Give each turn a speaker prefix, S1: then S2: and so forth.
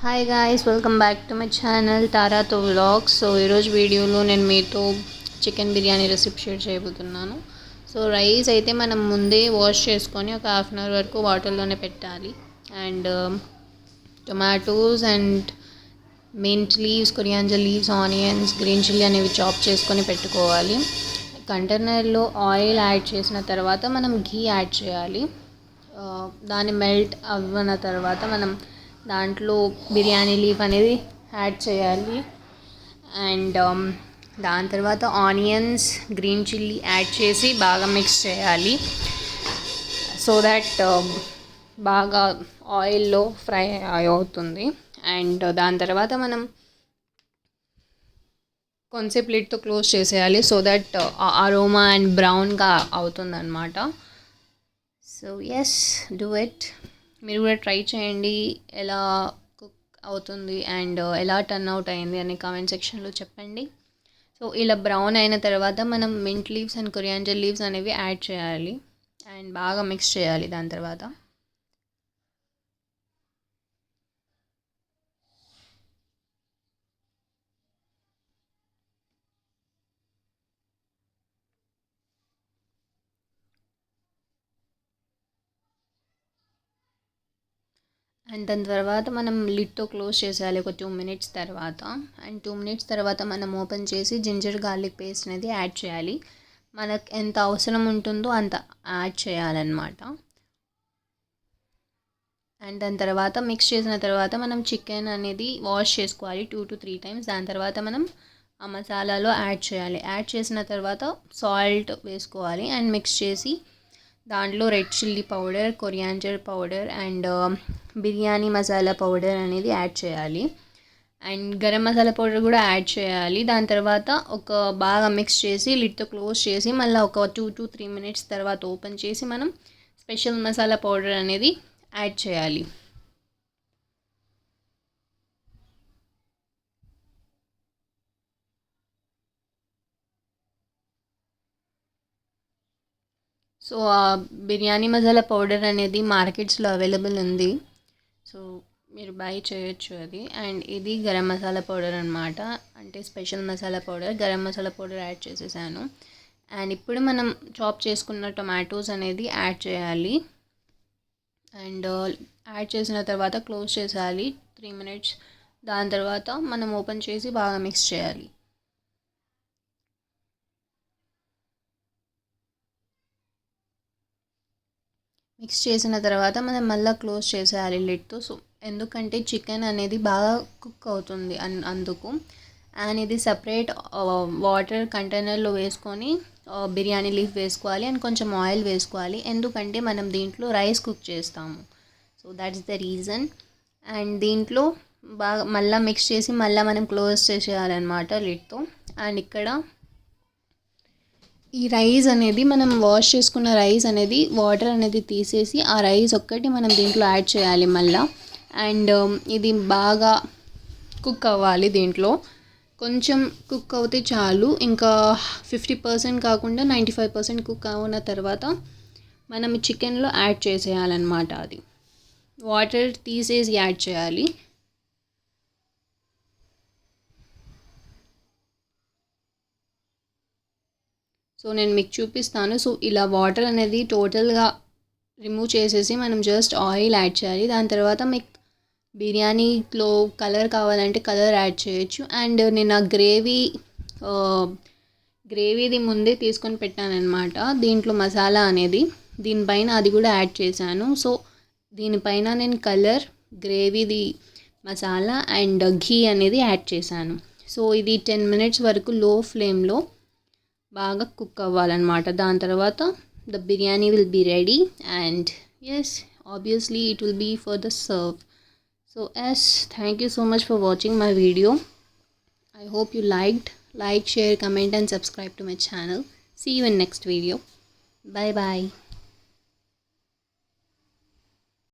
S1: Hi guys, welcome back to my channel తారాతో vlogs. So ఈరోజు వీడియోలో నేను మీతో చికెన్ బిర్యానీ రెసిపీ షేర్ చేయబోతున్నాను. సో రైస్ అయితే మనం ముందే వాష్ చేసుకొని ఒక హాఫ్ అన్ అవర్ వరకు వాటర్లోనే పెట్టాలి. And tomatoes and mint leaves, coriander leaves, onions, green chilli అనేవి చాప్ చేసుకొని పెట్టుకోవాలి. కంటైనర్లో ఆయిల్ యాడ్ చేసిన తర్వాత మనం ఘీ యాడ్ చేయాలి. దాన్ని మెల్ట్ అవ్వన తర్వాత మనం దాంట్లో బిర్యానీ లీఫ్ అనేది యాడ్ చేయాలి. అండ్ దాని తర్వాత ఆనియన్స్, గ్రీన్ చిల్లీ యాడ్ చేసి బాగా మిక్స్ చేయాలి. సో దట్ బాగా ఆయిల్లో ఫ్రై అవుతుంది. అండ్ దాని తర్వాత మనం కొంచెంసేపు లిడ్తో క్లోజ్ చేసేయాలి. సో దట్ అరోమా అండ్ బ్రౌన్గా అవుతుంది అన్నమాట. So yes, do it. మీరు కూడా ట్రై చేయండి ఎలా కుక్ అవుతుంది అండ్ ఎలా టర్న్ అవుట్ అయింది అని కామెంట్ సెక్షన్లో చెప్పండి. సో ఇలా బ్రౌన్ అయిన తర్వాత మనం mint leaves and coriander leaves అనేవి యాడ్ చేయాలి అండ్ బాగా మిక్స్ చేయాలి. దాని తర్వాత దాని తర్వాత మనం లిడ్తో క్లోజ్ చేసేయాలి ఒక 2 minutes తర్వాత. అండ్ 2 minutes తర్వాత మనం ఓపెన్ చేసి జింజర్ గార్లిక్ పేస్ట్ అనేది యాడ్ చేయాలి. మనకు ఎంత అవసరం ఉంటుందో అంత యాడ్ చేయాలన్నమాట. అండ్ దాని తర్వాత మిక్స్ చేసిన తర్వాత మనం చికెన్ అనేది వాష్ చేసుకోవాలి 2 to 3 times. దాని తర్వాత మనం ఆ మసాలాలో యాడ్ చేయాలి. యాడ్ చేసిన తర్వాత సాల్ట్ వేసుకోవాలి అండ్ మిక్స్ చేసి దాంట్లో red chilli powder, coriander powder and biryani masala powder అనేది యాడ్ చేయాలి. అండ్ గరం మసాలా పౌడర్ కూడా యాడ్ చేయాలి. దాని తర్వాత ఒక బాగా మిక్స్ చేసి లిడ్తో క్లోజ్ చేసి మళ్ళీ ఒక 2 to 3 minutes తర్వాత ఓపెన్ చేసి మనం స్పెషల్ మసాలా పౌడర్ అనేది యాడ్ చేయాలి. సో బిర్యానీ మసాలా పౌడర్ అనేది మార్కెట్స్లో అవైలబుల్ ఉంది. సో మీరు బై చేయొచ్చు అది. అండ్ ఇది గరం మసాలా పౌడర్ అనమాట, అంటే special masala powder. Garam masala powder add చేసేసాను. అండ్ ఇప్పుడు మనం చాప్ చేసుకున్న టొమాటోస్ అనేది యాడ్ చేయాలి. అండ్ యాడ్ చేసిన తర్వాత క్లోజ్ చేసేయాలి 3 minutes. దాని తర్వాత మనం ఓపెన్ చేసి బాగా మిక్స్ చేయాలి. మిక్స్ చేసిన తర్వాత మనం మళ్ళీ క్లోజ్ చేసేయాలి లిడ్తో. సో ఎందుకంటే చికెన్ అనేది బాగా కుక్ అవుతుంది అందుకు. అండ్ ఇది సపరేట్ వాటర్ కంటైనర్లో వేసుకొని బిర్యానీ లీఫ్ వేసుకోవాలి అండ్ కొంచెం ఆయిల్ వేసుకోవాలి. ఎందుకంటే మనం దీంట్లో రైస్ కుక్ చేస్తాము. So that's the reason. And దీంట్లో బాగా మళ్ళీ మిక్స్ చేసి మళ్ళీ మనం క్లోజ్ చేసేయాలన్నమాట లిడ్తో. అండ్ ఇక్కడ ఈ రైస్ అనేది మనం వాష్ చేసుకున్న రైస్ అనేది వాటర్ అనేది తీసేసి ఆ రైస్ ఒక్కటి మనం దీంట్లో యాడ్ చేయాలి మళ్ళీ. అండ్ ఇది బాగా కుక్ అవ్వాలి. దీంట్లో కొంచెం కుక్ అవుతే చాలు, ఇంకా 50% కాకుండా 95% కుక్ అయిన తర్వాత మనం చికెన్లో యాడ్ చేసేయాలన్నమాట. అది వాటర్ తీసేసి యాడ్ చేయాలి. సో నేను మీకు చూపిస్తాను. సో ఇలా వాటర్ అనేది టోటల్గా రిమూవ్ చేసేసి మనం జస్ట్ ఆయిల్ యాడ్ చేయాలి. దాని తర్వాత మీకు బిర్యానీలో కలర్ కావాలంటే కలర్ యాడ్ చేయొచ్చు. అండ్ నేను ఆ గ్రేవీది ముందే తీసుకొని పెట్టానన్నమాట. దీంట్లో మసాలా అనేది దీనిపైన అది కూడా యాడ్ చేశాను. సో దీనిపైన నేను కలర్, గ్రేవీది మసాలా అండ్ ఘీ అనేది యాడ్ చేశాను. సో ఇది 10 minutes వరకు లో ఫ్లేమ్లో బాగా కుక్ అవ్వాలన్నమాట. దాని తర్వాత the biryani will be ready and yes, obviously it will be for the serve. So yes, thank you so much for watching my video. I hope you liked. Like, share, comment and subscribe to my channel. See you in next video. Bye bye.